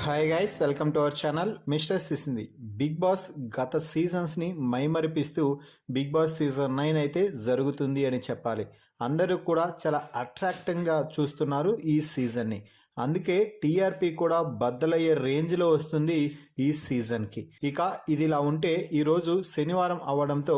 Hi guys, welcome to our channel mister సిసింది. బిగ్ బాస్ గత సీజన్స్ని మైమరిపిస్తూ బిగ్ బాస్ సీజన్ 9 అయితే జరుగుతుంది అని చెప్పాలి. అందరూ కూడా చాలా అట్రాక్టింగ్గా చూస్తున్నారు ఈ సీజన్ని. అందుకే టీఆర్పీ కూడా బద్దలయ్యే రేంజ్లో వస్తుంది ఈ సీజన్కి. ఇక ఇది ఇలా ఉంటే ఈరోజు శనివారం అవ్వడంతో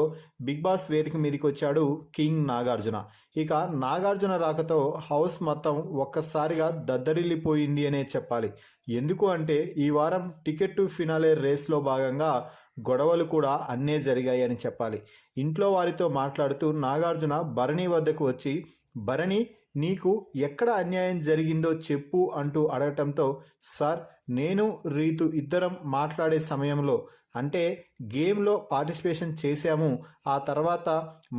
బిగ్ బాస్ వేదిక మీదకి వచ్చాడు కింగ్ నాగార్జున. ఇక నాగార్జున రాకతో హౌస్ మొత్తం ఒక్కసారిగా దద్దరిల్లిపోయింది అనే చెప్పాలి. ఎందుకు అంటే ఈ వారం టికెట్ టు ఫినాలే రేస్లో భాగంగా గొడవలు కూడా అన్నే జరిగాయి అని చెప్పాలి. ఇంట్లో వారితో మాట్లాడుతూ నాగార్జున భరణి వద్దకు వచ్చి, భరణి నీకు ఎక్కడ అన్యాయం జరిగిందో చెప్పు అంటూ అడగటంతో, సార్ నేను రీతు ఇద్దరం మాట్లాడే సమయంలో అంటే గేమ్లో పార్టిసిపేషన్ చేశాము, ఆ తర్వాత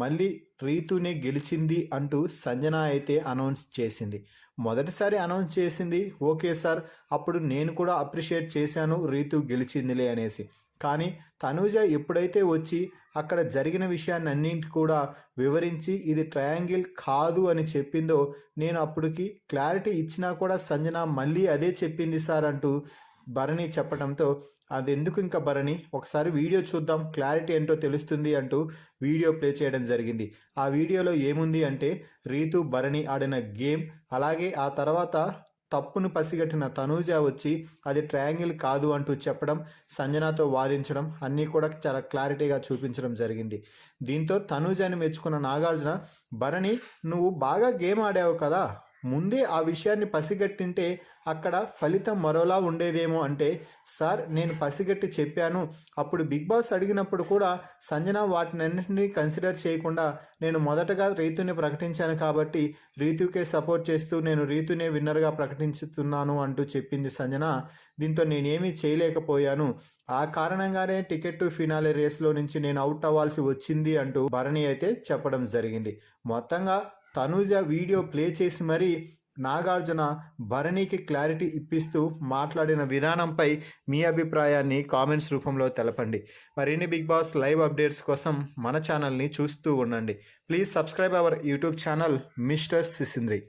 మళ్ళీ రీతునే గెలిచింది అంటూ సంజన అయితే అనౌన్స్ చేసింది. మొదటిసారి అనౌన్స్ చేసింది ఓకే సార్, అప్పుడు నేను కూడా అప్రిషియేట్ చేశాను రీతు గెలిచిందిలే అనేసి. కానీ తనూజ ఎప్పుడైతే వచ్చి అక్కడ జరిగిన విషయాన్ని అన్నింటి కూడా వివరించి ఇది ట్రయాంగిల్ కాదు అని చెప్పిందో, నేను అప్పటికి క్లారిటీ ఇచ్చినా కూడా సంజన మళ్ళీ అదే చెప్పింది సార్ అంటూ భరణి చెప్పడంతో, అది ఎందుకు ఇంకా భరణి, ఒకసారి వీడియో చూద్దాం క్లారిటీ ఏంటో తెలుస్తుంది అంటూ వీడియో ప్లే చేయడం జరిగింది. ఆ వీడియోలో ఏముంది అంటే రీతు భరణి ఆడిన గేమ్, అలాగే ఆ తర్వాత తప్పును పసిగట్టిన తనూజ వచ్చి అది ట్రయాంగిల్ కాదు అంటూ చెప్పడం, సంజనతో వాదించడం అన్నీ కూడా చాలా క్లారిటీగా చూపించడం జరిగింది. దీంతో తనూజని మెచ్చుకున్న నాగార్జున, భరణి నువ్వు బాగా గేమ్ ఆడావు కదా, ముందే ఆ విషయాన్ని పసిగట్టింటే అక్కడ ఫలితం మరోలా ఉండేదేమో అంటే, సార్ నేను పసిగట్టి చెప్పాను, అప్పుడు బిగ్ బాస్ అడిగినప్పుడు కూడా సంజన వాటినన్నింటినీ కన్సిడర్ చేయకుండా నేను మొదటగా రీతుని ప్రకటించాను కాబట్టి రీతుకే సపోర్ట్ చేస్తూ నేను రీతునే విన్నర్గా ప్రకటించుతున్నాను అంటూ చెప్పింది సంజన. దీంతో నేనేమీ చేయలేకపోయాను, ఆ కారణంగానే టికెట్ టు ఫినాలే రేస్లో నుంచి నేను అవుట్ అవ్వాల్సి వచ్చింది అంటూ భరణి అయితే చెప్పడం జరిగింది. మొత్తంగా తనూజ వీడియో ప్లే చేసి మరీ నాగార్జున భరణికి క్లారిటీ ఇప్పిస్తూ మాట్లాడిన విధానంపై మీ అభిప్రాయాన్ని కామెంట్స్ రూపంలో తెలపండి. మరిన్ని బిగ్ బాస్ లైవ్ అప్డేట్స్ కోసం మన ఛానల్ని చూస్తూ ఉండండి. Please subscribe our YouTube channel mister సిసింద్రి.